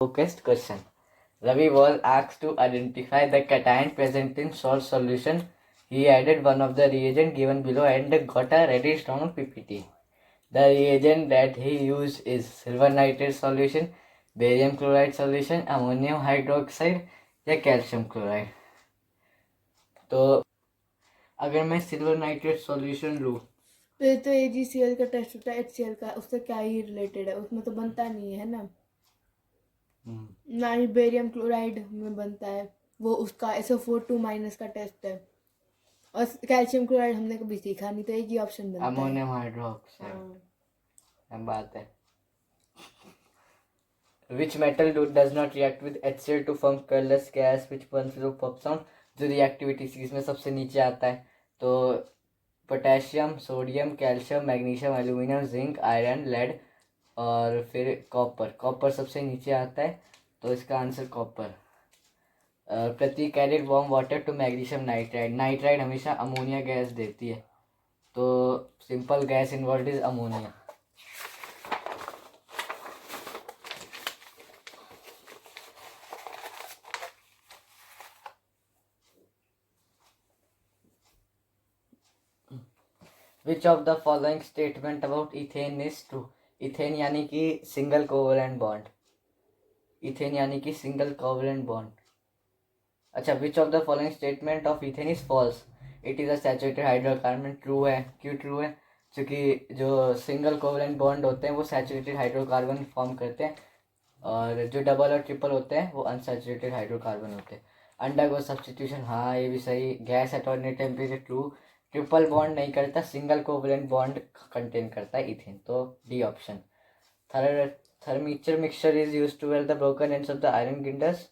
Focused question. Ravi was asked to identify the cation present in salt solution. He added one of the reagent given below and got a reddish brown PPT. The reagent that he used is silver nitrate solution, barium chloride solution, ammonium hydroxide या calcium chloride. तो अगर मैं silver nitrate solution लूँ फिर तो AgCl का test होता है, HCl का, उससे क्या ही रिलेटेड है, उसमें तो बनता नहीं है ना. ना ही बेरियम क्लोराइड में बनता है, वो उसका SO4 माइनस का टेस्ट है. और कैल्शियम क्लोराइड हमने कभी सीखा नहीं, तो एक ही ऑप्शन बनता है. Ammonium hydroxide. बात है. Which metal does not react with HCl to form colorless gas which burns through pop sound? जो रिएक्टिविटी इसमें सबसे नीचे आता है, तो potassium, sodium, calcium, magnesium, aluminium, zinc, iron, lead और फिर कॉपर. कॉपर सबसे नीचे आता है, तो इसका आंसर कॉपर. प्रति कैरेट warm water to magnesium nitride. Nitride हमेशा अमोनिया गैस देती है, तो simple gas involve is ammonia. Which of the following statement about ethane is true? Ethane यानी कि सिंगल कोवलेंट बॉन्ड. इथेन यानी कि सिंगल कोवलेंट बॉन्ड. अच्छा, which of the following statement of ethane is false? It is a saturated hydrocarbon. True है. क्यों true है? क्योंकि जो सिंगल कोवलेंट बॉन्ड होते हैं वो सैचुरेटेड हाइड्रोकार्बन फॉर्म करते हैं, और जो डबल और ट्रिपल होते हैं वो अनसैचुरेटेड हाइड्रोकार्बन होते हैं. अंडरगो सब्स्टिट्यूशन, हाँ ये भी सही. Gas at ordinary temperature, true. Triple bond नहीं करता, सिंगल कोवलेंट बॉन्ड कंटेन करता है इथेन, तो D option. Thermixture mixture is used to weld the broken ends of the iron grinders.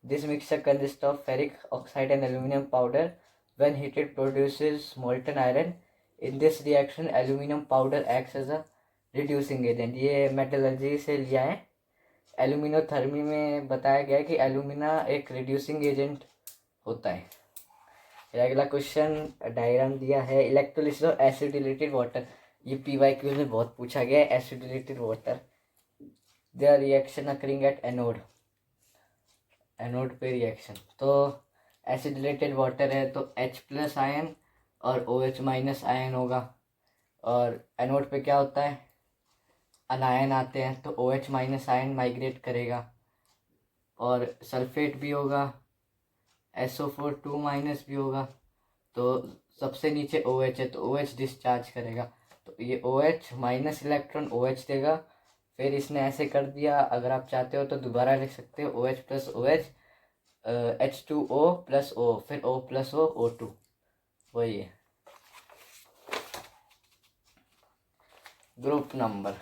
This mixture consists of ferric oxide and aluminum powder. When heated, produces molten iron. In this reaction, aluminum powder acts as a reducing agent. ये metallurgy से लिया है. एल्यूमिनोथर्मी में बताया गया है कि alumina एक रिड्यूसिंग एजेंट होता है. अगला क्वेश्चन डायग्राम दिया है. Electrolysis of acidulated water. ये PYQ में बहुत पूछा गया है. Acidulated water, there reaction occurring at anode. Anode पे रिएक्शन, तो एसिडिलेटेड वाटर है तो H+ आयन और OH- आयन होगा. और एनोड पे क्या होता है? अनायन आते हैं, तो OH- आयन माइग्रेट करेगा. और सल्फेट भी होगा, SO4 भी होगा. तो सबसे नीचे OH है, तो OH डिस्चार्ज करेगा, तो ये OH- इलेक्ट्रॉन OH देगा. फिर इसने ऐसे कर दिया. अगर आप चाहते हो तो दोबारा लिख सकते हो, OH + OH, H2O + O, फिर O + O, O2. वही है. Group number.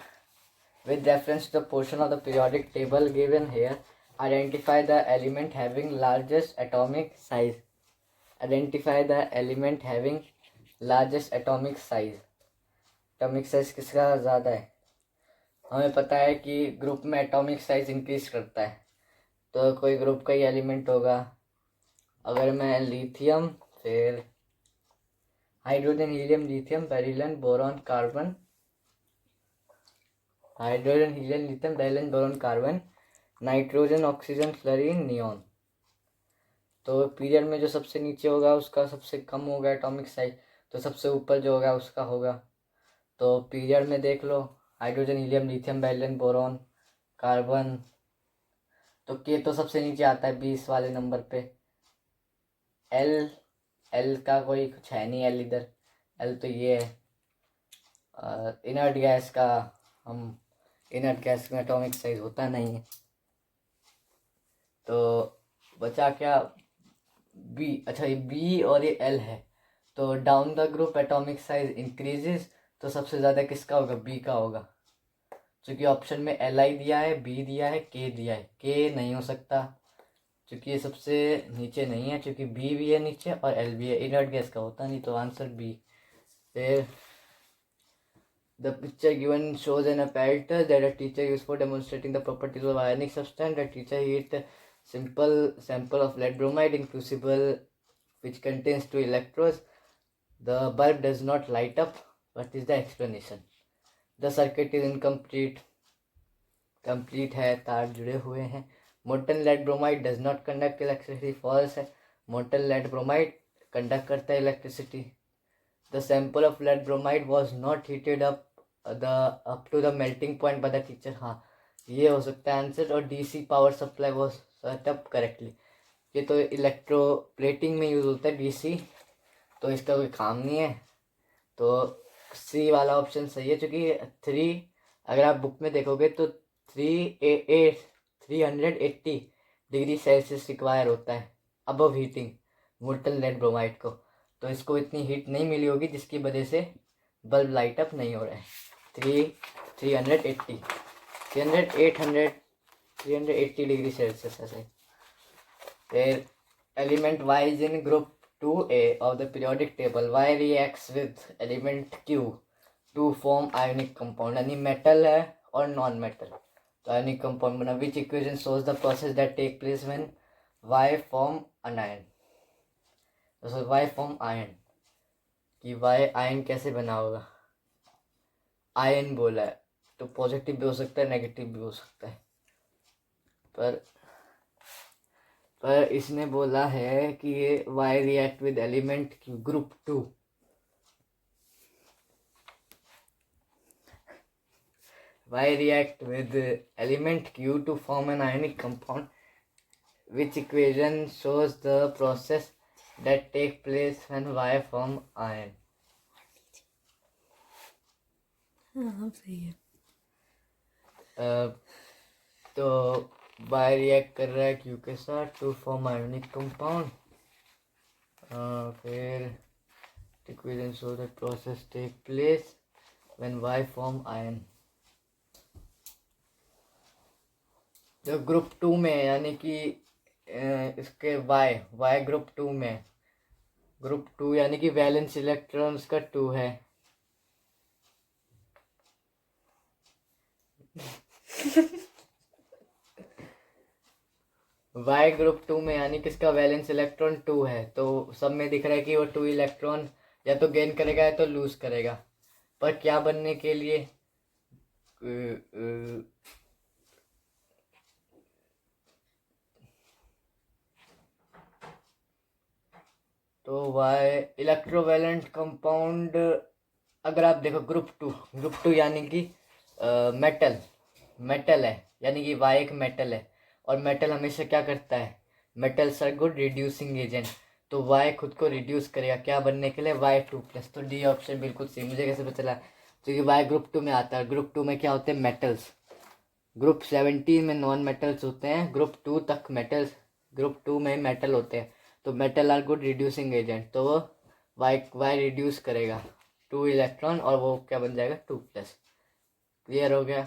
With reference to the portion of the periodic table given here, identify the element having largest atomic size. Identify the element having largest atomic size. Atomic size किसका ज़्यादा है? हमें पता है कि group में एटॉमिक साइज इंक्रीज करता है, तो कोई ग्रुप का ही एलिमेंट होगा. अगर मैं लिथियम, फिर hydrogen, helium, lithium, beryllium, boron, carbon, hydrogen, helium, lithium, beryllium, boron, carbon, nitrogen, oxygen, fluorine, neon. तो पीरियड में जो सबसे नीचे होगा उसका सबसे कम होगा एटॉमिक साइज, तो सबसे ऊपर जो होगा उसका होगा. तो पीरियड में देख लो, hydrogen, helium, lithium, beryllium, boron, carbon, तो के तो सबसे नीचे आता है 20 वाले नंबर पे. एल का कोई कुछ है नहीं. एल इधर, एल तो ये है. इनर्ट गैस का, हम इनर्ट गैस में एटॉमिक साइज होता नहीं है. तो बचा क्या? बी. अच्छा, ये बी और ये एल है, तो down the group atomic size increases, तो सबसे ज़्यादा किसका होगा? बी का होगा. क्योंकि ऑप्शन में Li दिया है, बी दिया है, के दिया है. के नहीं हो सकता क्योंकि ये सबसे नीचे नहीं है, क्योंकि बी भी है नीचे और एल भी है. इनर्ट गैस का होता नहीं, तो आंसर बी. फिर the picture given shows an apparatus that a teacher used for demonstrating the properties of ionic substance. The teacher heat simple sample of lead bromide in crucible which contains 2 electrodes. The bulb does not light up. What is the explanation? The circuit is incomplete. Complete है, तार जुड़े हुए हैं। Molten lead bromide does not conduct electricity, false है। Molten lead bromide conduct करता है electricity. The sample of lead bromide was not heated up to the melting point by the teacher, हाँ ये हो सकता है आंसर। और DC power supply was set up correctly, ये तो इलेक्ट्रोप्लेटिंग में यूज होता है डीसी, तो इसका कोई काम नहीं है। तो सी वाला ऑप्शन सही है, क्योंकि 3, अगर आप बुक में देखोगे तो 380 डिग्री सेल्सियस रिक्वायर होता है above heating molten lead bromide को। तो इसको इतनी हीट नहीं मिली होगी जिसकी वजह से बल्ब लाइट अप नहीं हो रहा है। 380 380 डिग्री सेल्सियस ऐसे। फिर element Y is in group 2A of the periodic table. Y reacts with element Q to form ionic compound, यानी मेटल है और नॉन मेटल, तो ionic compound बना। Which equation shows the process that take place when Y form an ion? तो Y form ion, कि Y ion कैसे बना होगा। आयन बोला है तो पॉजिटिव भी हो सकता है, नेगेटिव भी हो सकता है, पर इसने बोला है कि ये Y react with element group 2। Y react with element Q to form an ionic compound. Which equation shows the process that take place when Y form ion? हाँ सही है। तो Y रिएक्ट कर रहा है Q के साथ टू फॉर्म आयोनिक कंपाउंड। फिर equation show that process take place when Y form ion. जो ग्रुप 2 में है, यानी कि इसके Y ग्रुप 2 में, ग्रुप 2 यानी कि वैलेंस इलेक्ट्रॉन्स का 2 है। Y ग्रुप 2 में यानी कि इसका वैलेंस इलेक्ट्रॉन 2 है, तो सब में दिख रहा है कि वो 2 इलेक्ट्रॉन या तो गेन करेगा या तो लूज करेगा। पर क्या बनने के लिए, तो Y इलेक्ट्रोवैलेंट कंपाउंड, अगर आप देखो ग्रुप 2 यानी कि मेटल है, यानी कि Y एक मेटल है, और मेटल हमेशा क्या करता है, metals are good reducing agent, तो Y खुद को रिड्यूस करेगा क्या बनने के लिए, Y2+। तो डी ऑप्शन बिल्कुल सही। मुझे कैसे पता चला, क्योंकि Y ग्रुप 2 में आता है। ग्रुप 2 में क्या होते हैं, मेटल्स। ग्रुप 17 में नॉन मेटल्स होते हैं, ग्रुप 2 तक मेटल्स, ग्रुप 2 में मेटल होते हैं। तो metal are good reducing agent, तो वो Y रिड्यूस करेगा 2 इलेक्ट्रॉन और वो क्या बन जाएगा 2+। क्लियर हो गया।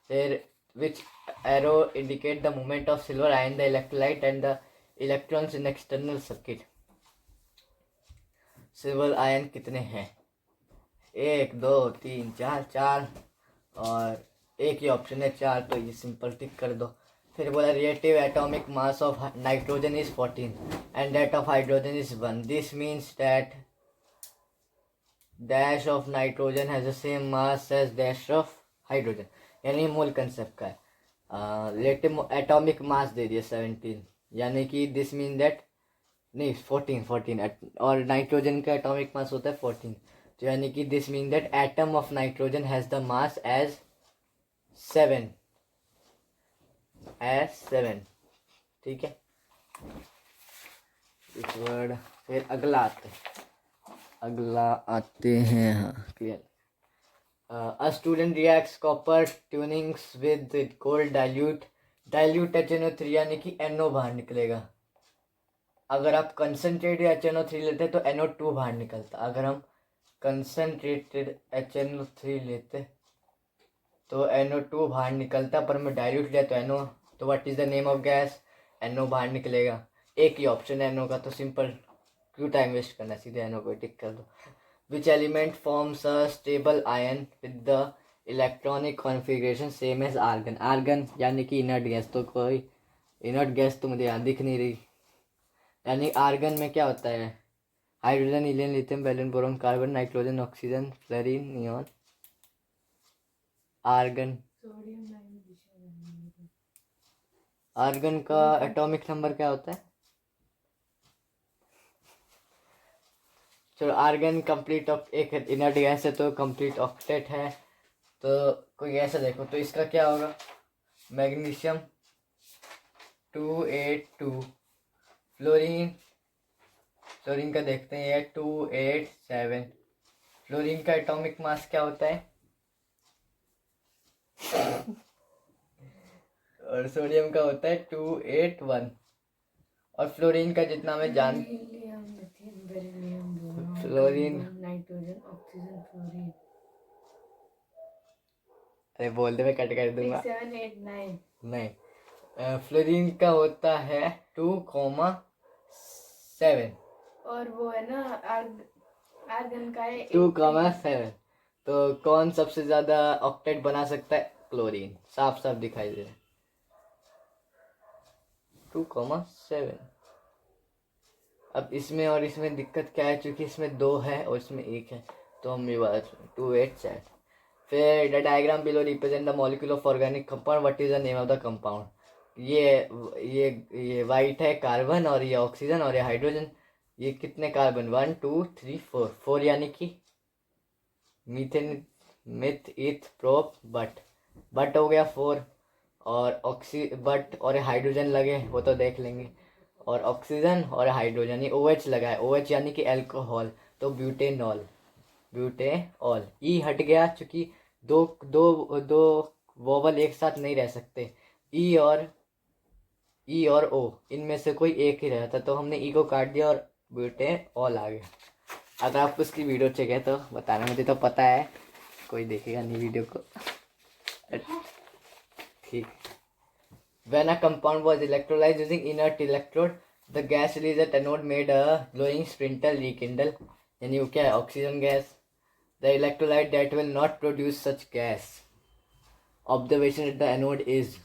फिर which arrow indicate the movement of silver ion, the electrolyte and the electrons in external circuit. Silver ion कितने हैं, 1 2 3 4, 4 और एक ही ऑप्शन है 4, तो ये सिंपल टिक कर दो। फिर बोला relative atomic mass of nitrogen is 14 and that of hydrogen is 1। This means that dash of nitrogen has the same mass as dash of hydrogen, यानी मोल कंसेप्ट का है। रिलेटिव एटॉमिक मास दे दिया 17, यानी कि दिस मीन दैट, नहीं 14 और nitrogen का atomic mass होता है 14, तो यानी कि this mean that atom of nitrogen has the mass as 7, ठीक है। इस वर्ड। फिर अगला आते हैं, हाँ clear. A student reacts copper turnings with gold dilute HNO3, यानी कि NO बाहर निकलेगा। अगर आप कंसनट्रेटेड HNO3 लेते तो NO2 बाहर निकलता। अगर हम कंसनट्रेटेड HNO3 लेते तो NO2 बाहर निकलता, पर मैं डाइल्यूट लिया तो NO, तो what is the name of gas, NO बाहर निकलेगा। एक ही ऑप्शन है NO का, तो सिंपल, क्यों टाइम वेस्ट करना, सीधे NO को टिक कर दो। Which element forms a stable ion with the electronic configuration same as argon. Argon यानी कि इनर्ट गैस, तो कोई इनर्ट गैस तो मुझे यहाँ दिख नहीं रही। यानी आर्गन में क्या होता है, हाइड्रोजन, हीलियम, लिथियम, वैलेंट, boron, carbon, nitrogen, oxygen, fluorine, neon. Argon argon का एटॉमिक नंबर क्या होता है? चलो, आर्गन कंप्लीट ऑफ एक इनर्ट गैस है तो कंप्लीट ऑक्टेट है, तो कोई ऐसा देखो तो इसका क्या होगा? मैग्नीशियम 282, फ्लोरीन, फ्लोरीन का देखते हैं ये 287, फ्लोरीन का एटॉमिक मास क्या होता है? और सोडियम का होता है 281, और फ्लोरीन का जितना मैं जान helium, methane, beryllium, boron, fluorine, carbon, nitrogen, oxygen, fluorine. अरे बोल दे, मैं कट कर दूंगा। 6 7 8 9। नहीं, फ्लोरीन का होता है 2,7, और वो है ना आर्गन का है 2,7। तो कौन सबसे ज्यादा ऑक्टेट बना सकता है? क्लोरीन, साफ साफ दिखाई दे रहा है 2,7। अब इसमें और इसमें दिक्कत क्या है, क्योंकि इसमें 2 है और इसमें 1 है, तो हम ये बात 287। फिर the diagram below represent the molecule of organic compound, what is the name of the compound. ये वाइट है कार्बन, और ये ऑक्सीजन, और ये हाइड्रोजन। ये कितने कार्बन? 1 2 3 4, 4 यानी कि मीथेन, मिथ, इथ, प्रोप, बट हो गया 4, और बट और हाइड्रोजन लगे वो तो देख लेंगे, और ऑक्सीजन और हाइड्रोजन, ये OH लगा है, OH यानी कि अल्कोहल, तो ब्यूटेनॉल, ब्यूटेनॉल। ई हट गया क्योंकि दो दो दो वोवल एक साथ नहीं रह सकते, ई और ओ, इनमें से कोई एक ही रहता, तो हमने ई को काट दिया और ब्यूटेनॉल आ गया। अगर आपको उसकी वीडियो चाहिए तो बताना, मुझे तो पता है कोई देखेगा नहीं वीडियो को। ठीक। When a compound was electrolyzed using inert electrode, the gas released at anode made a glowing sprinter rekindle. यानी वो क्या है? Oxygen gas. The electrolyte that will not produce such gas. Observation at the anode is,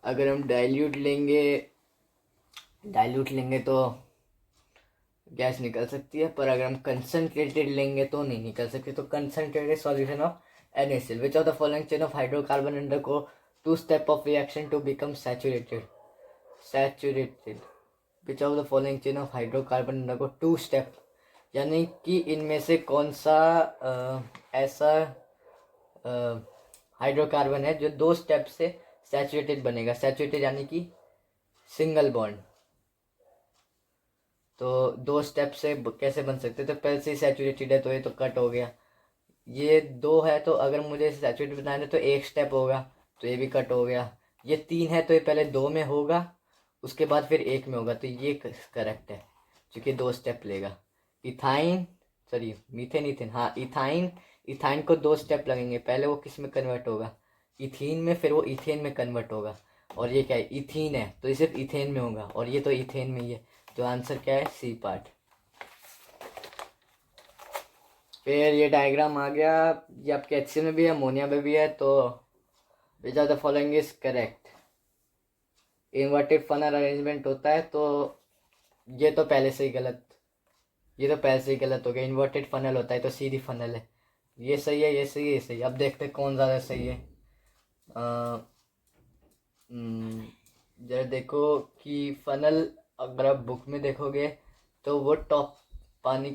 अगर हम dilute लेंगे तो gas निकल सकती है, पर अगर हम कंसनट्रेटेड लेंगे तो नहीं निकल सकती। तो concentrated solution of NaCl, which of the following chain of hydrocarbon undergo 2 step of reaction to become saturated, which of the following chain of hydrocarbon undergo 2 step, यानी कि इनमें से कौन सा ऐसा हाइड्रोकार्बन है जो 2 स्टेप से सैचुरेटेड बनेगा। सैचुरेटेड यानी कि सिंगल बॉन्ड, तो 2 स्टेप से कैसे बन सकते? तो पहले से सैचुरेटेड है तो ये तो कट हो गया, ये 2 है तो अगर मुझे सैचुरेटेड बनाना है तो 1 स्टेप होगा, तो ये भी कट हो गया। ये 3 है तो ये पहले 2 में होगा, उसके बाद फिर 1 में होगा, तो ये करेक्ट है क्योंकि 2 स्टेप लेगा। मीथेन, हाँ इथाइन को 2 स्टेप लगेंगे, पहले वो किस में कन्वर्ट होगा? इथीन में, फिर वो इथेन में कन्वर्ट होगा। और ये क्या है? इथीन है तो ये सिर्फ इथेन में होगा, और ये तो इथेन में ही है, तो आंसर क्या है? C part. फिर ये डायग्राम आ गया, ये आपके HCl में भी है, अमोनिया में भी है, तो विच of the following is correct. Inverted funnel arrangement होता है, तो ये तो पहले से ही गलत हो गया। इन्वर्टेड फनल होता है तो सीधी फनल है, ये सही है, ये सही है, ये सही है। अब देखते हैं कौन ज़्यादा सही है। जरा देखो कि फनल, अगर आप बुक में देखोगे तो वो टॉप, पानी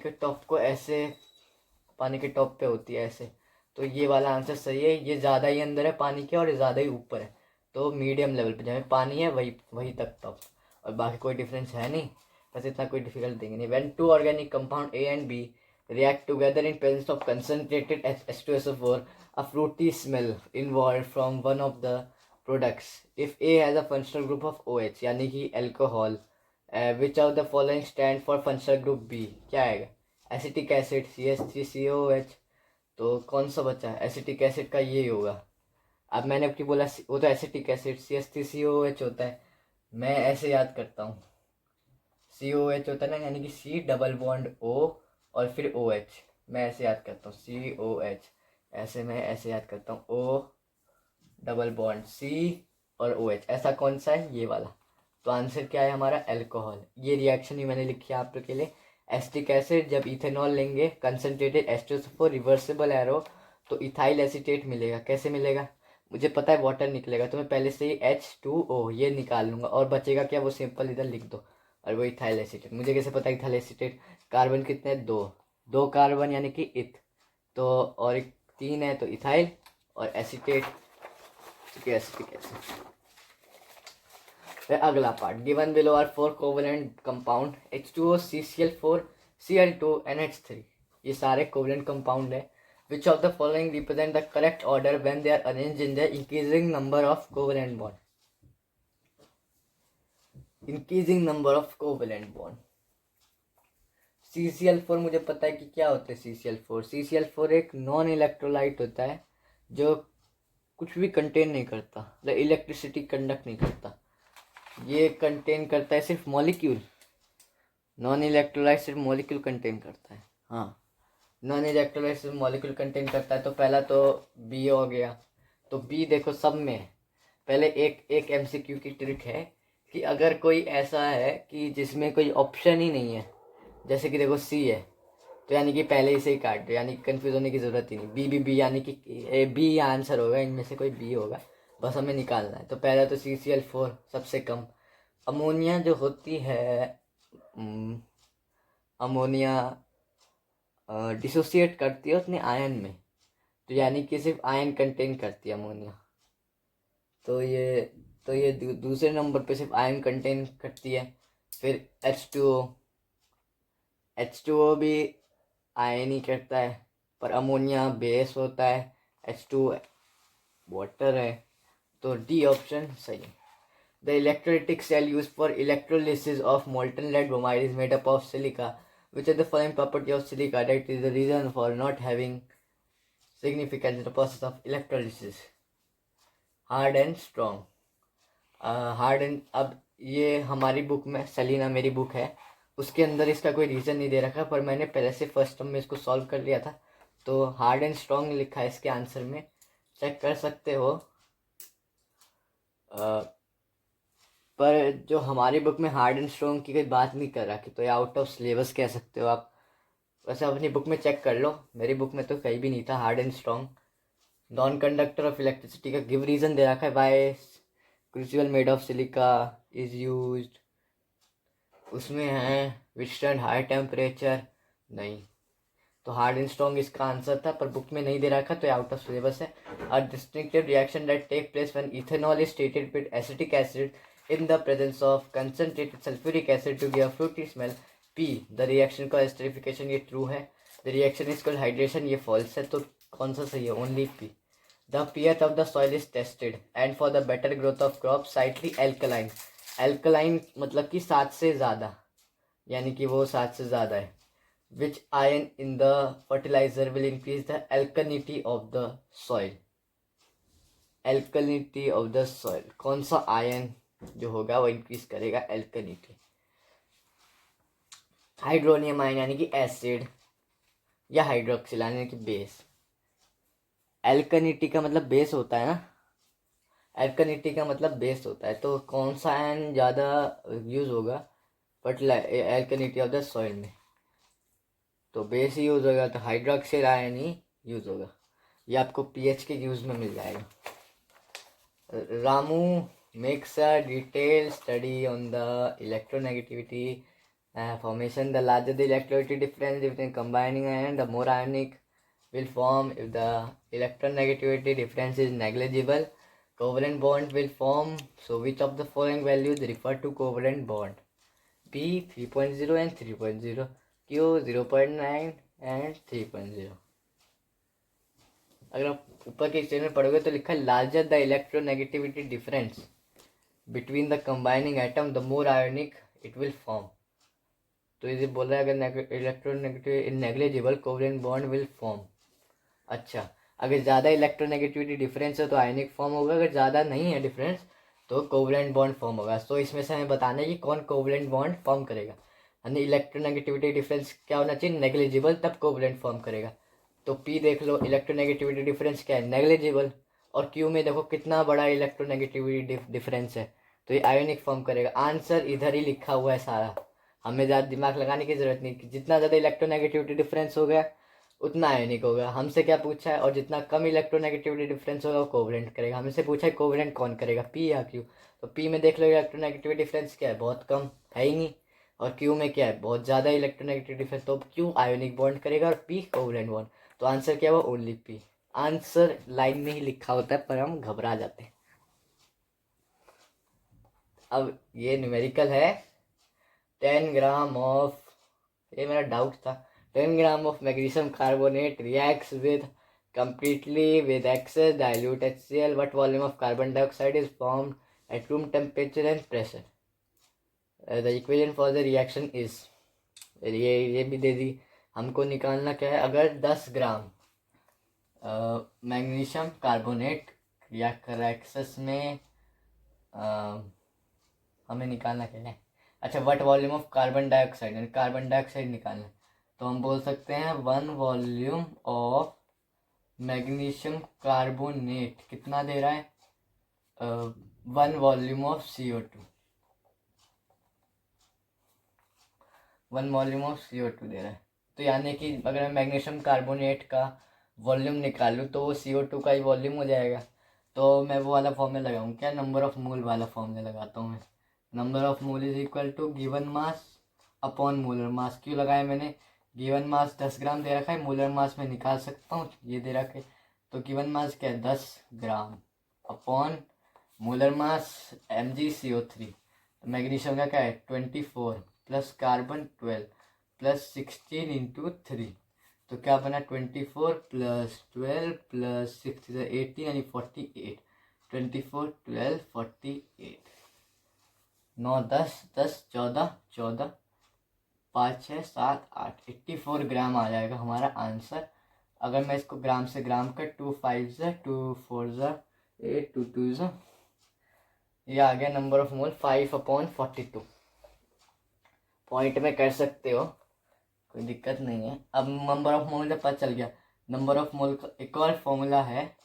के टॉप पे होती है ऐसे, तो ये वाला आंसर सही है। ये ज़्यादा ही अंदर है पानी के और ये ज़्यादा ही ऊपर है, तो मीडियम लेवल पे जहाँ पानी है वही तक टॉप, और बाकी कोई डिफरेंस है नहीं, बस इतना कोई डिफिकल्ट देंगे नहीं। When 2 organic compound A and B react together in presence of concentrated H2SO4, a fruity smell involved from one of the products. If A has a functional group of OH यानी कि alcohol, which of the following stand for functional group B? क्या आएगा? Acetic acid CH3COOH, तो कौन सा बचा है? Acetic acid का ये होगा। अब मैंने आपकी बोला वो तो एसिटिक एसिड CH3COOH होता है, मैं ऐसे याद करता हूँ, COH होता है ना, यानी कि C डबल बॉन्ड O और फिर OH, मैं ऐसे याद करता हूँ COH, मैं ऐसे याद करता हूँ O डबल बॉन्ड C और OH, ऐसा कौन सा है? ये वाला। तो आंसर क्या है हमारा? अल्कोहल। ये रिएक्शन ही मैंने लिखी है आप लोग के लिए। एसिटिक एसिड जब इथेनॉल लेंगे कंसनट्रेटेड H2SO4 रिवर्सिबल एरो, तो इथाइल एसीटेट मिलेगा। कैसे मिलेगा? मुझे पता है वाटर निकलेगा, तो मैं पहले से ही H2O ये निकाल लूँगा, और बचेगा क्या, वो सिंपल इधर लिख दो, और वो इथाइल एसीटेट। मुझे कैसे पता इथाइल एसीटेट, कार्बन कितने हैं, 2, 2 कार्बन यानी कि इथ, तो और एक 3 है तो इथाइल, और एसीटेट, ठीक है, एसिटिक एसिड। फिर अगला part, given below are 4 covalent compound H2O, CCl4, Cl2, NH3, ये सारे कोवेलेंट कंपाउंड है। Which of the following represent the correct order when they are arranged in the increasing number of covalent bond? Increasing number of covalent bond. CCl4 मुझे पता है कि क्या होता है CCl4। CCl4 एक नॉन इलेक्ट्रोलाइट होता है जो कुछ भी कंटेन नहीं करता, मतलब इलेक्ट्रिसिटी कंडक्ट नहीं करता। ये कंटेन करता है सिर्फ मॉलिक्यूल, नॉन इलेक्ट्रोलाइट सिर्फ मॉलिक्यूल कंटेन करता है। हाँ, नॉन इलेक्ट्रोलाइट सिर्फ मॉलिक्यूल कंटेन करता है। तो पहला तो बी हो गया, तो बी देखो सब में है। पहले एक MCQ की ट्रिक है कि अगर कोई ऐसा है कि जिसमें कोई ऑप्शन ही नहीं है, जैसे कि देखो सी है, तो यानी कि पहले ही से ही काट दो, यानी कि कन्फ्यूज होने की ज़रूरत ही नहीं। बी यानी कि बी आंसर होगा, इनमें से कोई बी होगा, बस हमें निकालना है। तो पहला तो CCl4 सबसे कम। अमोनिया जो होती है, अमोनिया डिसोसिएट करती है उसने आयन में, तो यानी कि सिर्फ आयन कंटेन करती है अमोनिया। तो ये दूसरे नंबर पे सिर्फ आयन कंटेन करती है। फिर H2O भी आयन ही करता है, पर अमोनिया बेस होता है, H2 वाटर है, तो डी ऑप्शन सही है। The electrolytic cell use for electrolysis of molten lead bromide is made up of silica. Which are the following property of silica that is the reason for not having significance in the process of electrolysis? Hard and strong. Hard and, अब ये हमारी book में, Selina मेरी book है, उसके अंदर इसका कोई रीज़न नहीं दे रखा, पर मैंने पहले से फर्स्ट टर्म में इसको सॉल्व कर लिया था, तो हार्ड एंड स्ट्रॉन्ग लिखा है इसके आंसर में, चेक कर सकते हो। पर जो हमारी बुक में हार्ड एंड स्ट्रॉन्ग की कोई बात नहीं कर रखी, तो ये आउट ऑफ सिलेबस कह सकते हो आप। वैसे अपनी बुक में चेक कर लो, मेरी बुक में तो कहीं भी नहीं था hard and strong. Non conductor of electricity का गिव रीज़न दे रखा है, by crucible made of silica is used, उसमें है विथस्टैंड हाई टेम्परेचर, नहीं, तो हार्ड एंड स्ट्रॉन्ग इसका आंसर था, पर बुक में नहीं दे रखा, तो आउट ऑफ सिलेबस है। A distinctive reaction that take place when ethanol is treated with acetic acid in the presence of concentrated sulfuric acid to give a fruity smell. P, the reaction का esterification, ये true है। The reaction is called hydration, ये false है। तो कौन सा सही है, only P। The pH of the soil is tested and for the better growth of crop slightly alkaline, alkaline मतलब कि 7 से ज़्यादा, यानी कि वो 7 से ज़्यादा है। Which ion in the fertilizer will increase the alkalinity of the soil? alkalinity of the soil, कौन सा आयन जो होगा वो इंक्रीज करेगा एल्कनिटी? हाइड्रोनियम आयन यानी कि एसिड, या हाइड्रोक्सिल आयन यानी कि बेस। एल्कनिटी का मतलब बेस होता है ना, एल्कनिटी का मतलब बेस होता है, तो कौन सा आयन ज़्यादा यूज होगा एल्कनिटी ऑफ द सॉइल में? तो बेस ही यूज होगा, तो हाइड्रोक्सिल आयन ही यूज होगा। ये आपको पीएच के यूज में मिल जाएगा। Ramu makes a detailed study on the electronegativity formation. The larger the electronegativity difference between combining ion, the more ionic will form. If the electronegativity difference is negligible, covalent bond will form. So which of the following values refer to covalent bond? P 3.0 and 3.0, Q 0.9 and 3.0। अगर आप ऊपर के statement पढ़ोगे तो लिखा है larger the electronegativity difference between the combining atom the more ionic it will form. तो ये बोल रहा है अगर electronegative in negligible covalent bond will form. अच्छा, अगर ज़्यादा इलेक्ट्रोनेगेटिविटी डिफरेंस है तो आयोनिक फॉर्म होगा, अगर ज़्यादा नहीं है डिफरेंस तो कोवेलेंट बॉन्ड फॉर्म होगा। तो इसमें से हमें बताना है कि कौन कोवेलेंट बॉन्ड फॉर्म करेगा, यानी इलेक्ट्रोनेगेटिविटी डिफरेंस क्या होना चाहिए, नेग्लिजिबल, तब कोवेलेंट फॉर्म करेगा। तो पी देख लो, इलेक्ट्रोनेगेटिविटी डिफरेंस क्या है, नेग्लिजिबल, और क्यू में देखो कितना बड़ा इलेक्ट्रोनेगेटिविटी डिफरेंस है, तो ये आयोनिक फॉर्म करेगा। आंसर इधर ही लिखा हुआ है सारा, हमें ज़्यादा दिमाग लगाने की ज़रूरत नहीं, जितना ज़्यादा इलेक्ट्रोनेगेटिविटी डिफरेंस हो गया उतना आयोनिक होगा। हमसे क्या पूछा है, और जितना कम इलेक्ट्रोनेगेटिविटी डिफरेंस होगा वो कोवलेंट करेगा। हमसे पूछा है कोवलेंट कौन करेगा, पी या क्यू। तो पी में देख लो इलेक्ट्रोनेगेटिविटी डिफरेंस क्या है, बहुत कम है ही नहीं। और क्यू में क्या है, बहुत ज़्यादा इलेक्ट्रोनेगेटिविटी डिफरेंस। तो क्यू आयोनिक बॉन्ड करेगा और पी कोवलेंट बॉन्ड। तो आंसर क्या हुआ, ओनली पी। आंसर लाइन में ही लिखा होता है पर हम घबरा जाते हैं। अब ये न्यूमेरिकल है 10 ग्राम ऑफ, ये मेरा डाउट था, 10 gram of magnesium carbonate reacts with completely with excess dilute HCl. What volume of carbon dioxide is formed at room temperature and pressure? The equation for the reaction is, ये भी दे दी। हमको निकालना क्या है, अगर 10 ग्राम मैग्नीशियम कार्बोनेट या access में हमें निकालना क्या है, अच्छा what volume of carbon dioxide, carbon dioxide निकालना है। तो हम बोल सकते हैं 1 वॉल्यूम ऑफ मैग्नीशियम कार्बोनेट कितना दे रहा है, 1 volume of CO2, 1 volume of CO2 दे रहा है। तो यानी कि अगर मैं मैग्नीशियम कार्बोनेट का वॉल्यूम निकालूँ तो वो CO2 का ही वॉल्यूम हो जाएगा। तो मैं वो वाला फॉर्मूला लगाऊँ क्या, नंबर ऑफ मोल वाला फॉर्मूला लगाता हूँ मैं। Number of mole is equal to given mass upon molar mass. क्यों लगाया मैंने, गिवन मास 10 ग्राम दे रखा है, मोलर मास में निकाल सकता हूँ, ये दे रखा है। तो गिवन मास क्या है 10 ग्राम अपॉन मोलर मास Mgco3। तो मैग्नीशियम का क्या है 24 प्लस कार्बन 12 प्लस 16 इंटू 3। तो क्या बना 24 प्लस 12 प्लस 6 18 यानी 48। 24 12 48 9 10 10 14 14 5 6 7 8 84 ग्राम आ जाएगा हमारा आंसर। अगर मैं इसको ग्राम से ग्राम कर 2 5 2 4 8 2 2 ये आ गया नंबर ऑफ मोल 5/42। पॉइंट में कर सकते हो, कोई दिक्कत नहीं है। अब नंबर ऑफ मोल जब पता चल गया, नंबर ऑफ मोल का एक और फॉर्मूला है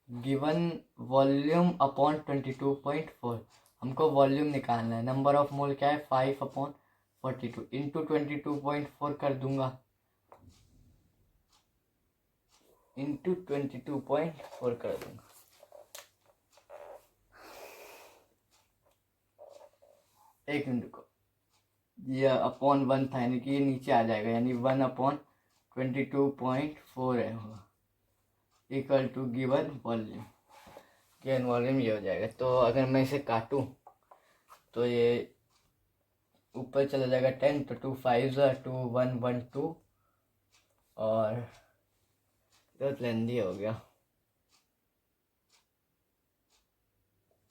गिवन वॉल्यूम अपॉन 22.4। हमको वॉल्यूम निकालना है, नंबर ऑफ मोल क्या है 5/42 इंटू 22.4 कर दूंगा, इंटू 22.4 कर दूंगा। एक मिनट को, ये अपॉन 1 था यानी कि ये नीचे आ जाएगा, यानी 1/22.4 है होगा equal to given volume. Given volume ये हो जाएगा। तो अगर मैं इसे काटूं तो ये ऊपर चला जाएगा 10, तो 2 5 2 1 1 2 और बहुत लेंदी हो गया।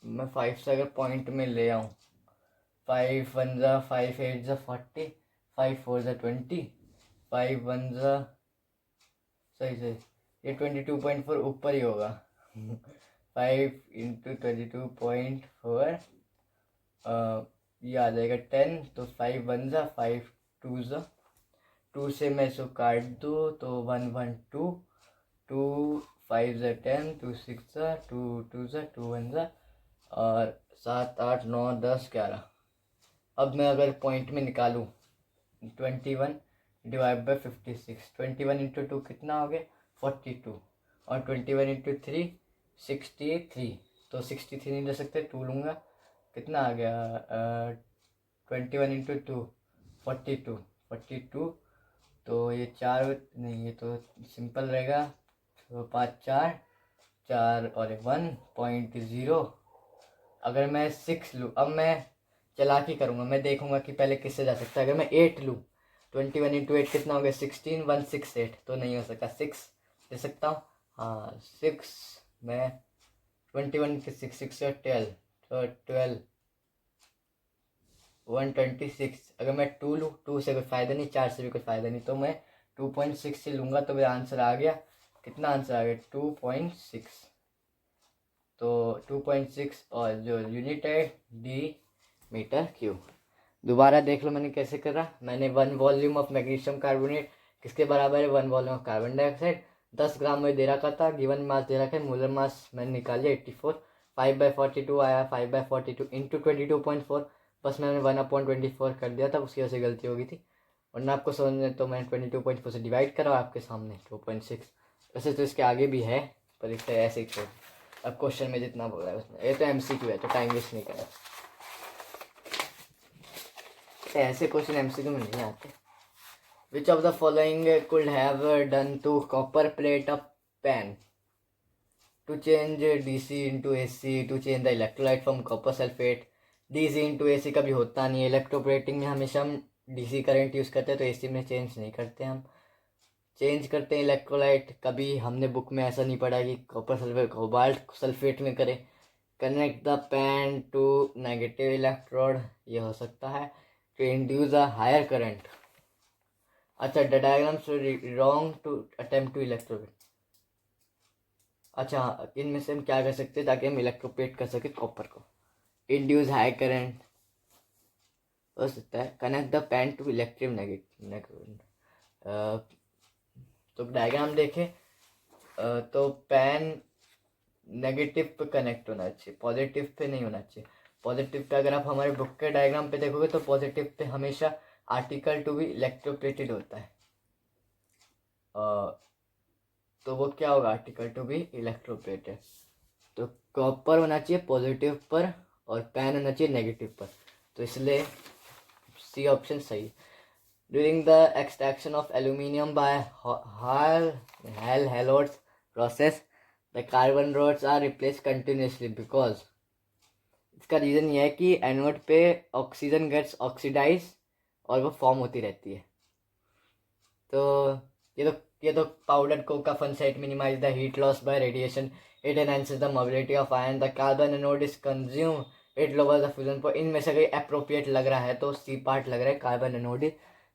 मैं 5 से अगर पॉइंट में ले आऊँ, 5 1 5 8 40 5 4 20 5 1 सही सही, ये 22.4 ऊपर ही होगा। 5 इंटू 22.4 ये आ जाएगा 10। तो 5 1 5 2 2 से मैं इसको काट दूँ तो 1 1 2 2 5 10 2 6 2 2 2 1 और 7 8 9 10 11। अब मैं अगर पॉइंट में निकालूँ 21 डिवाइड बाई 56, 21 इंटू 2 कितना हो गया 42 और 21 इंटू 3 63। तो 63 नहीं ले सकते, 2 लूँगा, कितना आ गया 21 इंटू 2 42। तो ये 4 नहीं, ये तो सिंपल रहेगा, तो 5 4 4 और 1.0। अगर मैं 6 लूँ, अब मैं चालाकी करूँगा, मैं देखूँगा कि पहले किससे जा सकता है। अगर मैं 8 लूँ 21 इंटू 8 कितना हो गया 16 168, तो नहीं हो सकता, 6 ले सकता हूँ। हाँ 6 मैं 21 के 6 से 12 तो 12 126। अगर मैं 2 लूँ, 2 से कोई फ़ायदा नहीं, 4 से भी कोई फ़ायदा नहीं, तो मैं 2.6 से लूँगा। तो मेरा आंसर आ गया, कितना आंसर आ गया 2.6। तो 2.6 और जो यूनिट है डी मीटर क्यूब। दोबारा देख लो मैंने कैसे करा। मैंने 1 वॉल्यूम ऑफ मैग्नीशियम कार्बोनेट किसके बराबर है, 1 वॉल्यूम ऑफ कार्बन डाइऑक्साइड 10 ग्राम में दे रखा था, गिवन मास दे रखा है, मोलर मास मैंने निकाल लिया 84। 5/42 आया, 5/42 इंटू 22.4, बस मैंने 1/24 कर दिया था, उसकी वजह से गलती हो गई थी। वरना आपको समझ तो मैंने 22.4 से डिवाइड करा आपके सामने 2.6। वैसे तो इसके आगे भी है पर इसे ऐसे ही छोड़। अब क्वेश्चन में जितना बोला है उसने, ये तो MCQ है तो टाइम वेस्ट नहीं करा। ऐसे क्वेश्चन MCQ में नहीं आते। Which of the following could have done to copper plate a pen to change DC into AC to change the electrolyte from copper sulfate। DC into AC कभी होता नहीं है, इलेक्ट्रोप्लेटिंग में हमेशा हम DC करंट यूज़ करते हैं तो AC में चेंज नहीं करते हम, चेंज करते हैं इलेक्ट्रोलाइट। कभी हमने बुक में ऐसा नहीं पढ़ा कि कॉपर सल्फेट कोबाल्ट सल्फेट में करें। Connect the pen to negative electrode, ये हो सकता है। To induce a higher current, अच्छा the diagram wrong to attempt to electroplate. अच्छा इनमें से हम क्या कर सकते हैं ताकि हम इलेक्ट्रोप्लेट कर सके कॉपर को। इंड्यूस हाई करंट हो सकता है। Connect the pen to electric negative, तो डायग्राम देखें तो पेन नेगेटिव पे कनेक्ट होना चाहिए, पॉजिटिव पे नहीं होना चाहिए। पॉजिटिव पे अगर आप हमारे बुक के डायग्राम पे देखोगे तो पॉजिटिव पे हमेशा आर्टिकल टू भी इलेक्ट्रोप्लेटेड होता है। तो वो क्या होगा, आर्टिकल टू भी इलेक्ट्रोप्लेटेड। तो कॉपर होना चाहिए पॉजिटिव पर और पेन होना चाहिए नेगेटिव पर, तो इसलिए सी ऑप्शन सही। During the extraction of aluminium by Heroult's process the carbon rods are replace continuously because, इसका रीज़न ये है कि एनोड पे ऑक्सीजन गेट्स ऑक्सीडाइज और वो फॉर्म होती रहती है। तो ये तो पाउडर कोक का फन सेट minimise the heat loss by radiation, it enhances the mobility of ion, the carbon anode is consume, it lowers the fusion point. इनमें से कोई अप्रोप्रिएट लग रहा है तो सी पार्ट लग रहा है, कार्बन एनोड इज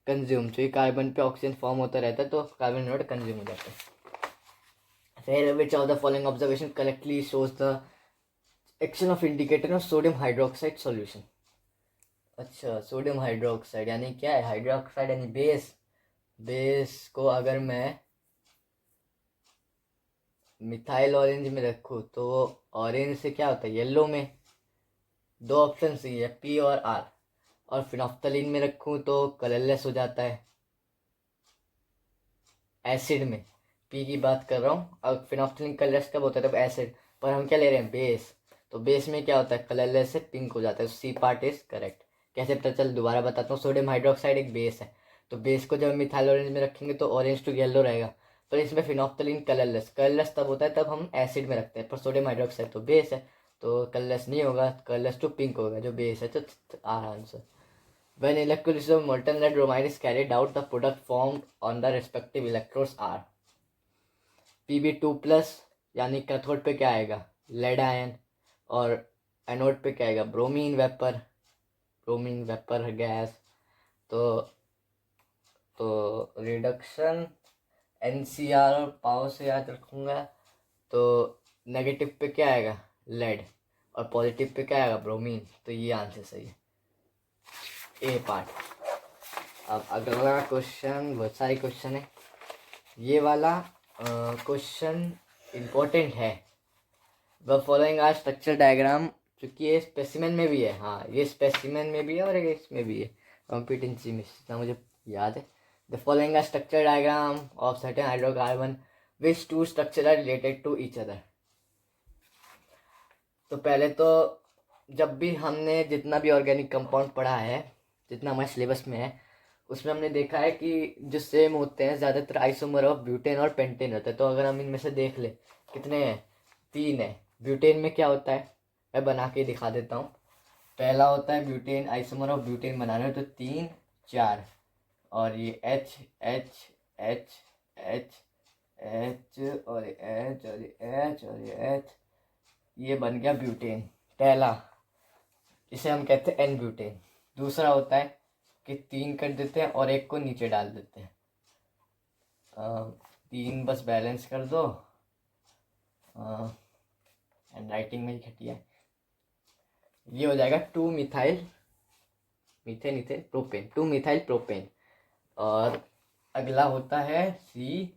कंज्यूम। तो ये कार्बन पे ऑक्सीजन फॉर्म होता रहता है तो कार्बन एनोड कंज्यूम हो जाता है। फिर विच of the following observation correctly shows the action of indicator of sodium hydroxide solution. अच्छा सोडियम हाइड्रोक्साइड यानी क्या है, हाइड्रोक्साइड यानी बेस। बेस को अगर मैं मिथाइल ऑरेंज में रखूँ तो ऑरेंज से क्या होता है, येलो में। दो ऑप्शन सी है, पी और आर। और फिनोफ्थलीन में रखूँ तो कलरलेस हो जाता है एसिड में। पी की बात कर रहा हूँ, और फिनोफ्थलीन कलरलेस कब होता है, तब एसिड। पर हम क्या ले रहे हैं, बेस। तो बेस में क्या होता है, कलरलेस से पिंक हो जाता है। C part is correct. कैसे पता चल, दोबारा बताता हूँ। सोडियम हाइड्रोक्साइड एक बेस है, तो बेस को जब मिथाइल ऑरेंज में रखेंगे तो ऑरेंज टू येलो रहेगा। पर इसमें फिनोफ्थलीन कलरलेस, कलरलेस तब होता है तब हम एसिड में रखते हैं। पर सोडियम हाइड्रोक्साइड तो बेस है तो कलरलेस नहीं होगा, कलरलेस टू पिंक होगा जो बेस है। तो answer. When electrolysis of molten lead bromide is carried out, the product formed on the respective electrodes are Pb2+, यानी कैथोड पे क्या आएगा, लेड आयन, और एनोड पे क्या आएगा, ब्रोमीन वेपर गैस। तो रिडक्शन NCR और पावर से याद रखूँगा। तो नेगेटिव पे क्या आएगा, लेड, और पॉजिटिव पे क्या आएगा, ब्रोमीन। तो ये आंसर सही है, ए पार्ट। अब अगला क्वेश्चन, बहुत सारे क्वेश्चन है। ये वाला क्वेश्चन इम्पोर्टेंट है। The following are structure diagram, क्योंकि ये स्पेसिमेन में भी है। हाँ ये स्पेसिमेन में भी है और एक इसमें भी है, कॉम्पिटेंसी में, जितना मुझे याद है। The following are structure diagram of certain hydrocarbon which two structure are related to each other. तो पहले तो जब भी हमने जितना भी ऑर्गेनिक कंपाउंड पढ़ा है, जितना हमारे सिलेबस में है, उसमें हमने देखा है कि जो सेम होते हैं ज़्यादातर आइसोमर ऑफ ब्यूटेन और पेंटेन होता है। तो अगर हम इनमें से देख ले कितने हैं, 3 है। ब्यूटेन में क्या होता है, मैं बना के दिखा देता हूँ। पहला होता है ब्यूटेन, आइसोमर ऑफ ब्यूटेन बनाने हो तो 3 4, और ये H H H H H और ये H और ये H और ये H, ये बन गया ब्यूटेन पहला। इसे हम कहते हैं एन ब्यूटेन। दूसरा होता है कि 3 कर देते हैं और 1 को नीचे डाल देते हैं। 3 बस बैलेंस कर दो, एंड राइटिंग में ही घटिया है। ये हो जाएगा 2 मिथाइल प्रोपेन, 2 मिथाइल प्रोपेन। और अगला होता है सी,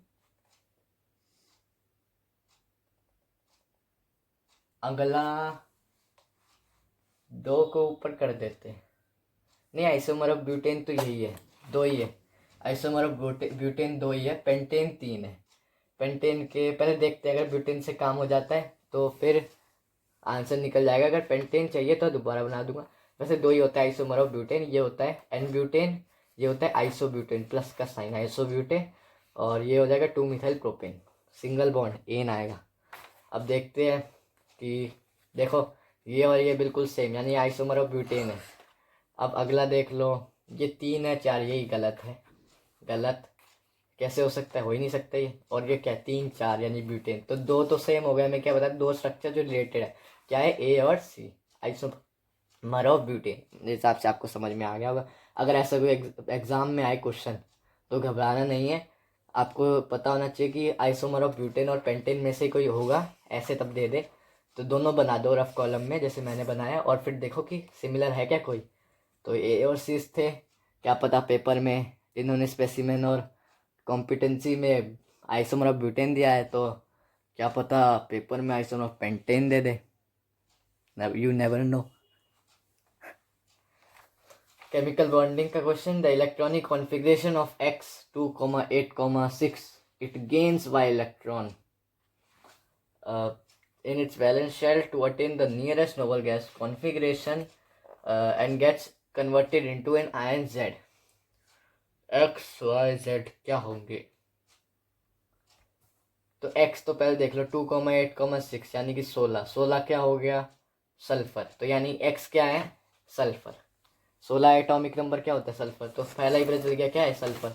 अगला 2 को ऊपर कर देते हैं। नहीं, आइसोमर ऑफ ब्यूटेन तो यही है, 2 ही है। आइसोमर ऑफ ब्यूटेन 2 ही है, पेंटेन 3 है। पेंटेन के पहले देखते हैं, अगर ब्यूटेन से काम हो जाता है तो फिर आंसर निकल जाएगा, अगर पेंटेन चाहिए तो दोबारा बना दूंगा। वैसे 2 ही होता है आइसोमर ऑफ ब्यूटेन, ये होता है एन ब्यूटेन, ये होता है आइसोब्यूटेन, प्लस का साइन आइसोब्यूटेन, और ये हो जाएगा 2 मिथाइल प्रोपेन, सिंगल बॉन्ड एन आएगा। अब देखते हैं कि देखो ये और ये बिल्कुल सेम, यानी आइसोमर ऑफ ब्यूटेन है। अब अगला देख लो, ये 3 है 4, यही गलत है, गलत कैसे हो सकता है, हो ही नहीं सकता ये। और ये क्या 3 4 यानी ब्यूटेन, तो 2 तो सेम हो गए। मैं क्या बता, 2 स्ट्रक्चर जो रिलेटेड है, क्या है ए और सी, आइसोमर ऑफ ब्यूटेन। मेरे हिसाब से आपको समझ में आ गया होगा। अगर ऐसा कोई एग्जाम में आए क्वेश्चन तो घबराना नहीं है, आपको पता होना चाहिए कि आइसोमर ऑफ ब्यूटेन और पेंटेन में से कोई होगा, ऐसे तब दे दे तो दोनों बना दो रफ कॉलम में जैसे मैंने बनाया, और फिर देखो कि सिमिलर है क्या कोई। तो ए और सी थे, क्या पता पेपर में इन्होंने स्पेसिमेन और कॉम्पिटेंसी में आइसोमर ऑफ ब्यूटेन दिया है, तो क्या पता पेपर में आइसोमर ऑफ पेंटेन दे दे, you never know. Chemical bonding का question, the electronic configuration of X2,8,6 it gains y electron in its valence shell to attain the nearest noble gas configuration and gets converted into an ion Z. X Y Z क्या होंगे? तो X तो पहले देख लो, 2,8,6 यानी कि 16, 16 क्या हो गया, सल्फर, तो यानी X क्या है, सल्फर। 16 एटॉमिक नंबर क्या होता है, सल्फर, तो पहला ही पता चल गया क्या है, सल्फर।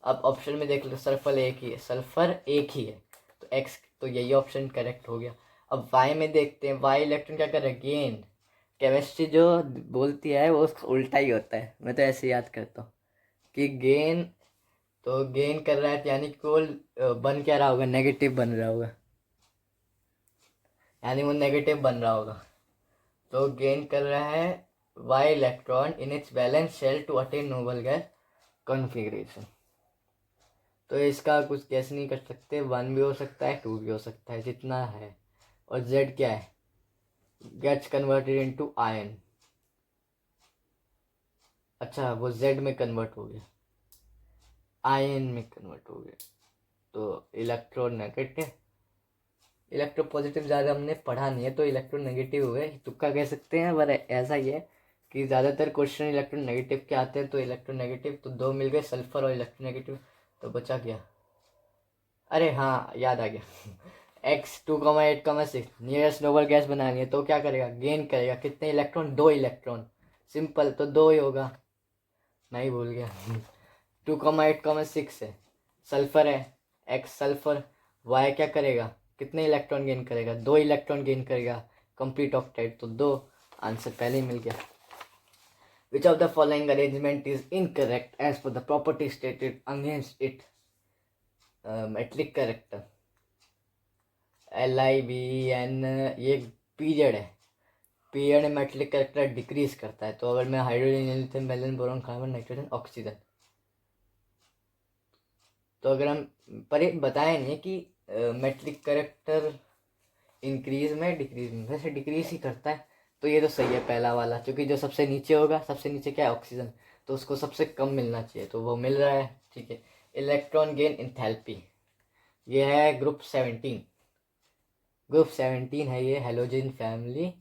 अब ऑप्शन में देख लो, सल्फर एक ही है, सल्फर एक ही है, तो एक्स, तो यही ऑप्शन करेक्ट हो गया। अब वाई में देखते हैं, वाई इलेक्ट्रॉन क्या कर रहा है, गेन। केमिस्ट्री जो बोलती है वो उल्टा ही होता है, मैं तो ऐसे याद करता हूँ कि गेन, तो गेन कर रहा है तो यानी कि वो बन क्या रहा होगा, नेगेटिव बन रहा होगा, यानी वो नेगेटिव बन रहा होगा। तो गेन कर रहा है Y electron in its valence shell to attain noble gas configuration. तो इसका कुछ गैस नहीं कर सकते, 1 भी हो सकता है 2 भी हो सकता है, जितना है। और जेड क्या है, गेट्स कन्वर्टेड इनटू आयन, अच्छा वो जेड में कन्वर्ट हो गया, आयन में कन्वर्ट हो गया, तो इलेक्ट्रोनेगेटिव, इलेक्ट्रोपॉजिटिव ज़्यादा हमने पढ़ा नहीं है तो इलेक्ट्रोनेगेटिव हुए, तुक्का कह सकते हैं, पर ऐसा ही है कि ज़्यादातर क्वेश्चन इलेक्ट्रोनेगेटिव के आते हैं, तो इलेक्ट्रोनेगेटिव तो 2 मिल गए, सल्फर और इलेक्ट्रोनेगेटिव, तो बचा गया, अरे हाँ याद आ गया X2,8,6 नियरेस्ट नोबल गैस बनानी है, तो क्या करेगा, गेन करेगा कितने इलेक्ट्रॉन, 2 इलेक्ट्रॉन, सिंपल, तो 2 ही होगा, मैं ही भूल गया 2,8,6 है, सल्फर है, X सल्फर, Y क्या करेगा, कितने इलेक्ट्रॉन गेन करेगा, 2 इलेक्ट्रॉन गेन करेगा, कंप्लीट ऑक्टाइड, तो 2, आंसर पहले ही मिल गया। Which of the following arrangement is incorrect as per the property stated against it? Metric character, LIVN, ये पीरियड है, पीरियड में मेट्रिक कैरेक्टर डिक्रीज करता है, तो अगर मैं हाइड्रोजन, लिथियम, वेलेंस, बोरॉन, कार्बन, नाइट्रोजन, ऑक्सीजन, तो अगर हम पर बताया नहीं कि मेट्रिक कैरेक्टर इंक्रीज में डिक्रीज में, वैसे डिक्रीज ही करता है, तो ये तो सही है पहला वाला, क्योंकि जो सबसे नीचे होगा, सबसे नीचे क्या है, ऑक्सीजन, तो उसको सबसे कम मिलना चाहिए, तो वो मिल रहा है, ठीक है। इलेक्ट्रॉन गेन इंथैल्पी, ये है ग्रुप 17, ग्रुप 17 है ये, हेलोजन फैमिली।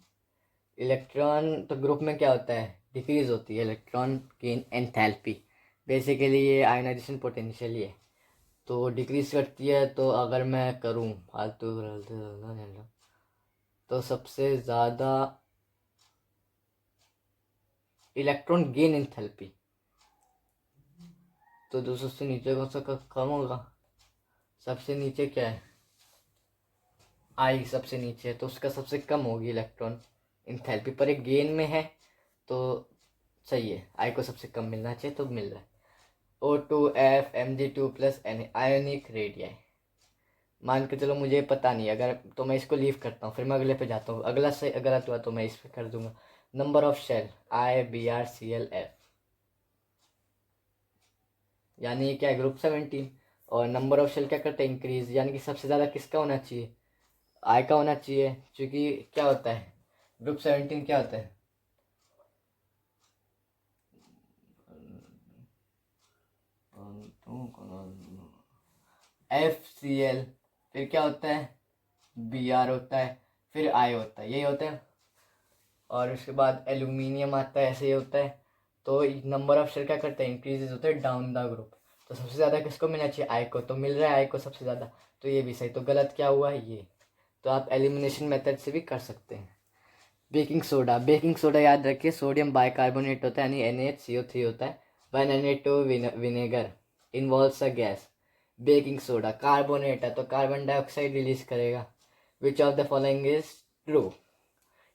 इलेक्ट्रॉन तो ग्रुप में क्या होता है, डिक्रीज होती है, इलेक्ट्रॉन गेन एंथैल्पी, बेसिकली ये आयनाइजेशन पोटेंशियल ही है, तो डिक्रीज करती है। तो अगर मैं करूँ फालतू तो सबसे ज़्यादा इलेक्ट्रॉन गेन एंथैल्पी, तो 200 से नीचे कौन सा कम होगा, सबसे नीचे क्या है, आई सबसे नीचे है, तो उसका सबसे कम होगी इलेक्ट्रॉन इंथैल्पी, पर एक गेन में है तो सही है, आई को सबसे कम मिलना चाहिए, तो मिल रहा है। O2F Mg2 plus N ionic radii, मान के चलो मुझे पता नहीं, अगर तो मैं इसको लीव करता हूँ, फिर मैं अगले पे जाता हूँ, अगला से गलत हुआ तो मैं इस पे कर दूंगा। नंबर ऑफ शेल IBrClF, यानी ये क्या है, ग्रुप 17, और नंबर ऑफ शेल क्या करते हैं, इंक्रीज, यानी कि सबसे ज़्यादा किसका होना चाहिए, आई का होना चाहिए, क्योंकि क्या होता है, ग्रुप 17 क्या होता है, FCl, फिर क्या होता है, Br होता है, फिर I होता है, यही होता है। और उसके बाद एल्यूमिनियम आता है, ऐसे ही होता है। तो नंबर ऑफ शेयर क्या करता है, इंक्रीजेज होता है डाउन द ग्रुप। तो सबसे ज़्यादा किसको मिलना चाहिए, आई को, तो मिल रहा है आई को सबसे ज़्यादा, तो ये भी सही। तो गलत क्या हुआ ये, तो आप एलिमिनेशन मेथड से भी कर सकते हैं। बेकिंग सोडा याद रखिए, सोडियम बाइकार्बोनेट होता है यानी NaHCO3 होता है। One NA2 vinegar involves a gas. Baking soda carbonate है तो कार्बन डाइऑक्साइड रिलीज करेगा। Which of the following is true,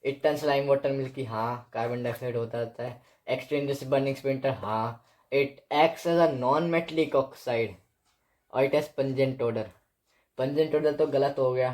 it turns lime water milky, हाँ कार्बन डाइऑक्साइड होता है। एक्सचेंजेस बर्निंग स्पिंटर, हाँ। It acts as a non metallic oxide और it has pungent odour. Pungent odour तो गलत हो गया,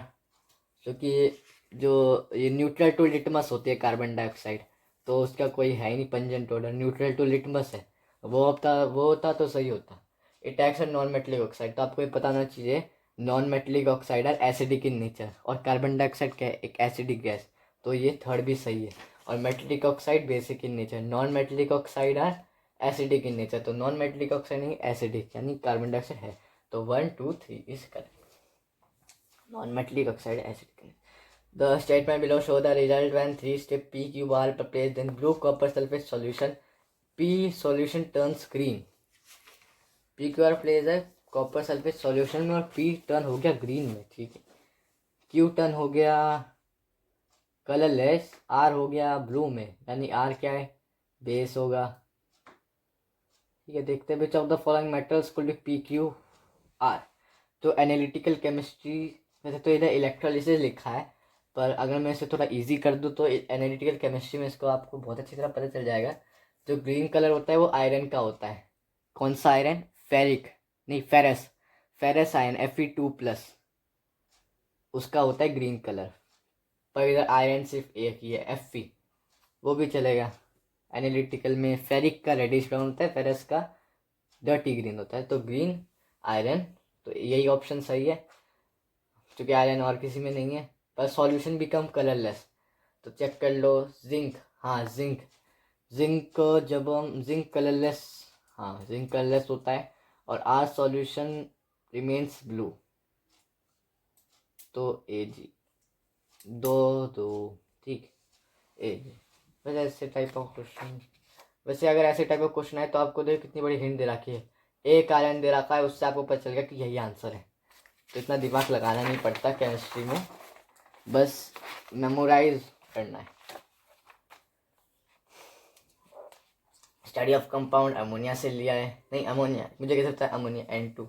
क्योंकि जो ये न्यूट्रल टू लिटमस होती है कार्बन डाइऑक्साइड, तो उसका कोई है ही नहीं pungent odour, neutral to litmus है। वो होता तो सही होता। It acts as non metallic oxide, तो आपको ये बताना चाहिए non metallic oxide are acidic in nature, और कार्बन डाइऑक्साइड क्या है, एक एसिडिक गैस, तो ये थर्ड भी सही है। और metallic oxide basic in nature, non metallic oxide are acidic in nature, तो नॉन मेटलिक ऑक्साइड नहीं एसिडिक यानी कार्बन डाइऑक्साइड है, तो 1 2 3 is correct. Non metallic oxide acidic. The statement below show the result when 3-step PQ are placed in blue copper sulfate solution. P solution turns green. PQ place है copper sulphate solution में और P turn हो गया green में, ठीक है। Q turn हो गया कलरलेस, R हो गया ब्लू में, यानी R क्या है, बेस होगा, ठीक है। देखते हैं विच of the following metals could be PQR। तो एनालिटिकल केमिस्ट्री, वैसे तो इधर इलेक्ट्रोलिसिस लिखा है, पर अगर मैं इसे थोड़ा इजी कर दूँ तो एनालिटिकल केमिस्ट्री में इसको आपको बहुत अच्छी तरह पता चल जाएगा। जो ग्रीन कलर होता है वो आयरन का होता है। कौन सा आयरन, फेरिक नहीं फेरस, फेरस आयरन Fe2+, उसका होता है ग्रीन कलर। पर इधर आयरन सिर्फ एक ही है Fe, वो भी चलेगा। एनालिटिकल में फेरिक का रेडिश ब्राउन होता है, फेरस का डर्टी ग्रीन होता है, तो ग्रीन आयरन, तो यही ऑप्शन सही है, क्योंकि आयरन और किसी में नहीं है। पर सॉल्यूशन बिकम कलरलेस, तो चेक कर लो। जिंक, हाँ जिंक जब हम जिंक कलरलेस, हाँ जिंक कलरलेस होता है, और आर सॉल्यूशन रिमेन्स ब्लू, तो AG 2 ठीक, AG। वैसे ऐसे टाइप ऑफ क्वेश्चन, वैसे अगर ऐसे टाइप ऑफ क्वेश्चन है तो आपको देखो कितनी बड़ी हिंट दे रखी है, एक आयरन दे रखा है, उससे आपको पता चल गया कि यही आंसर है। तो इतना दिमाग लगाना नहीं पड़ता केमिस्ट्री में, बस मेमोराइज करना है। स्टडी ऑफ कंपाउंड अमोनिया से लिया है, नहीं अमोनिया मुझे कैसे पता है, अमोनिया N2,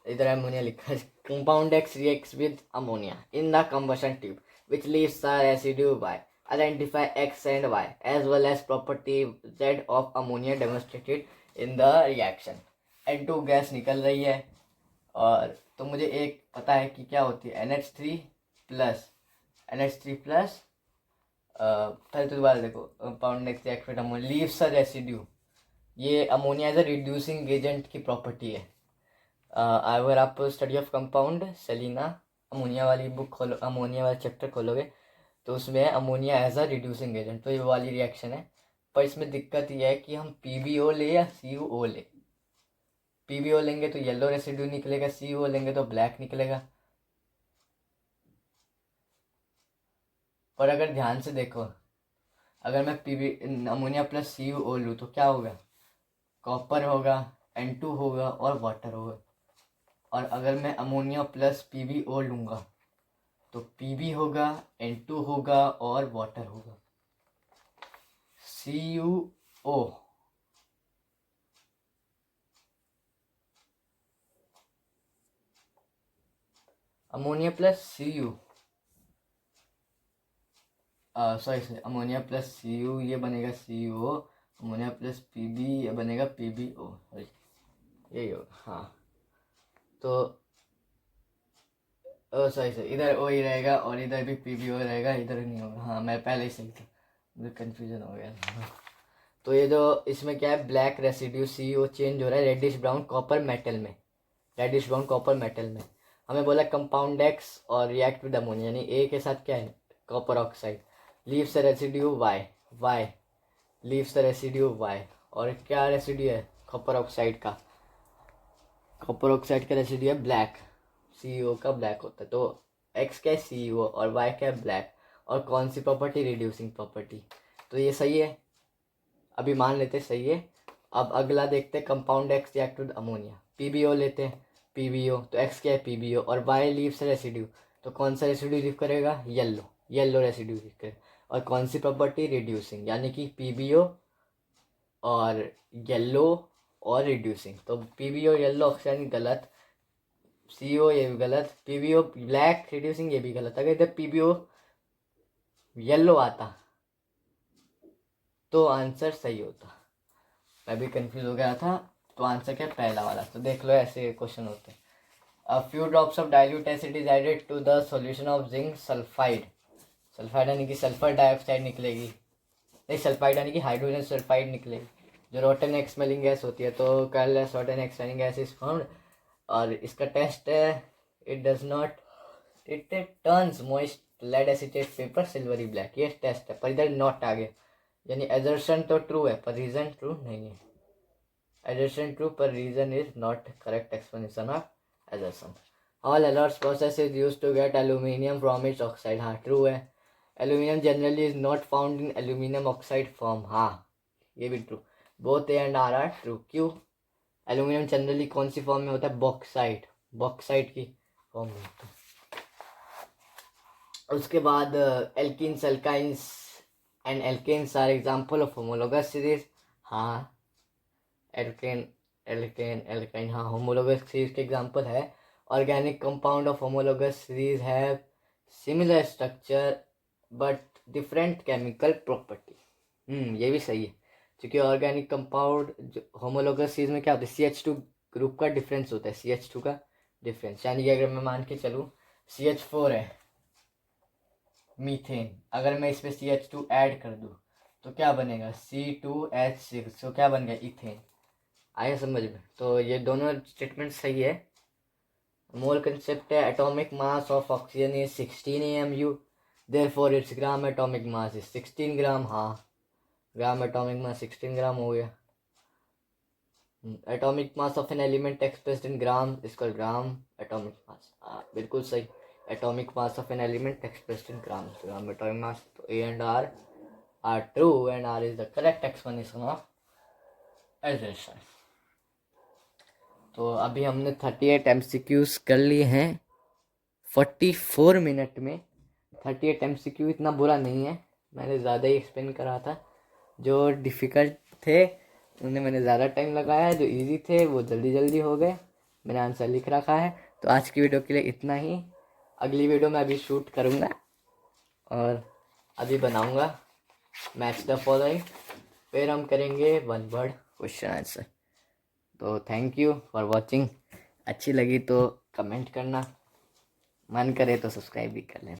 इधर अमोनिया लिखा है। Compound X reacts with ammonia in the combustion tube which leaves the residue Y. Identify X and Y as well as property Z of ammonia demonstrated in the reaction. N2 gas निकल रही है, और तो मुझे एक पता है कि क्या होती है, NH3+, पहले तो दोबारा देखो, compound X react with ammonia leaves a residue, ये ammonia as a reducing agent की प्रॉपर्टी है। अगर आप study of compound Selina ammonia वाली बुक खोलो, अमोनिया वाला चैप्टर खोलोगे, तो उसमें है ammonia as a reducing agent, तो ये वाली रिएक्शन है। पर इसमें दिक्कत ये है कि हम PbO ले या CuO ले। PbO लेंगे तो येलो रेसिड्यू निकलेगा, CuO लेंगे तो ब्लैक निकलेगा। पर अगर ध्यान से देखो, अगर मैं अमोनिया प्लस CuO लूँ तो क्या होगा, कॉपर होगा, N2 होगा और वाटर होगा। और अगर मैं अमोनिया प्लस PbO लूँगा तो Pb होगा, N2 होगा और वाटर होगा। CuO ammonia plus ammonia plus Cu ये बनेगा CuO, अमोनिया प्लस Pb ये बनेगा PbO, यही होगा, हाँ। तो सही इधर O ही रहेगा और इधर भी PbO रहेगा, इधर नहीं होगा, हाँ मैं पहले ही सही था, मुझे कन्फ्यूजन हो गया था। तो ये जो इसमें क्या है, ब्लैक रेसिड्यू CuO चेंज हो रहा है रेडिश ब्राउन कॉपर मेटल में, रेडिश ब्राउन कॉपर मेटल में। हमें बोला कंपाउंड X और रिएक्ट विद अमोनिया, यानी A के साथ क्या है, copper oxide, leaves the residue Y leaves the residue Y, और क्या रेसिड्यू है कॉपर ऑक्साइड का, कॉपर ऑक्साइड का रेसिड्यू है ब्लैक, CeO का ब्लैक होता है, तो X क्या है CEO और Y क्या है ब्लैक, और कौन सी प्रॉपर्टी, रिड्यूसिंग प्रॉपर्टी। तो ये सही है, अभी मान लेते सही है। अब अगला देखते हैं, compound X react with ammonia, PbO लेते हैं, PbO तो X क्या है PbO, और Y लीव्स रेसिड्यू, तो कौन सा रेसिड्यू लीव करेगा, येलो रेसिड्यू लीव करेगा, और कौन सी प्रॉपर्टी, रिड्यूसिंग, यानी कि PbO और येलो और रिड्यूसिंग। तो PbO येलो ऑक्साइड गलत, CO ये भी गलत, PbO ब्लैक रिड्यूसिंग ये भी गलत। अगर इधर PbO येलो आता तो आंसर सही होता, मैं भी कंफ्यूज हो गया था। तो आंसर क्या, पहला वाला। तो देख लो ऐसे क्वेश्चन होते हैं। A few drops of dilute acid is added to the solution of zinc sulphide, sulphide यानी कि सल्फर डाइऑक्साइड निकलेगी, नहीं सल्फाइड यानी कि हाइड्रोजन सल्फाइड निकलेगी, जो रोटन एक्स स्मेलिंग गैस होती है। तो कल rotten eggs smelling gas is found, और इसका टेस्ट है, it does not, it turns moist lead acetate paper silvery black, ये टेस्ट है, पर इधर नॉट आ गया, यानी एजर्शन तो ट्रू है पर रीजन ट्रू नहीं है। एजर्शन ट्रू पर reason is not correct explanation of assertion. Hall Heroult's process is used to get aluminium from its oxide, हाँ ट्रू है। Aluminium generally is not found in aluminium oxide form, हाँ ये भी true. Both A and R are true. क्यों, aluminium generally कौन सी form में होता है, बॉक्साइट, बॉक्साइट की फॉर्म में होता है। उसके बाद alkenes, alkynes and alkanes are example of homologous series, हाँ एल्केन एल्केन एल्काइन हाँ होमोलोगस सीरीज के एग्जाम्पल है। Organic compound of homologous series have similar structure but different chemical property, ये भी सही है, क्योंकि ऑर्गेनिक कंपाउंड होमोलोगस सीरीज में क्या होता है, CH2 ग्रुप का डिफरेंस होता है, CH2 का डिफरेंस, यानी कि अगर मैं मान के चलूँ CH4 है मीथेन, अगर मैं इसमें CH2 ऐड कर दूँ तो क्या बनेगा, C2H6, तो क्या बन गया, इथेन। आया समझ में, तो ये दोनों स्टेटमेंट सही है। मोल कंसेप्ट है, atomic mass of oxygen is 16 AMU, therefore it's gram atomic mass is 16 ग्राम, हाँ ग्राम एटॉमिक मास 16 ग्राम हो गया। Atomic mass of an element expressed in gram is called gram atomic mass, बिल्कुल सही। Atomic mass of an element expressed in gram atomic mass, तो A and R are true and R is the correct explanation of assertion। तो अभी हमने 38 MCQs कर लिए हैं 44 minute में। 38 MCQ इतना बुरा नहीं है, मैंने ज़्यादा ही एक्सप्लेन करा था। जो डिफ़िकल्ट थे उन्हें मैंने ज़्यादा टाइम लगाया, जो इजी थे वो जल्दी जल्दी हो गए, मैंने आंसर लिख रखा है। तो आज की वीडियो के लिए इतना ही। अगली वीडियो मैं अभी शूट करूँगा और अभी बनाऊँगा मैच द फॉलोइंग, फिर हम करेंगे वन वर्ड क्वेश्चन आंसर। तो थैंक यू फॉर वॉचिंग। अच्छी लगी तो कमेंट करना, मन करे तो सब्सक्राइब भी कर लेना।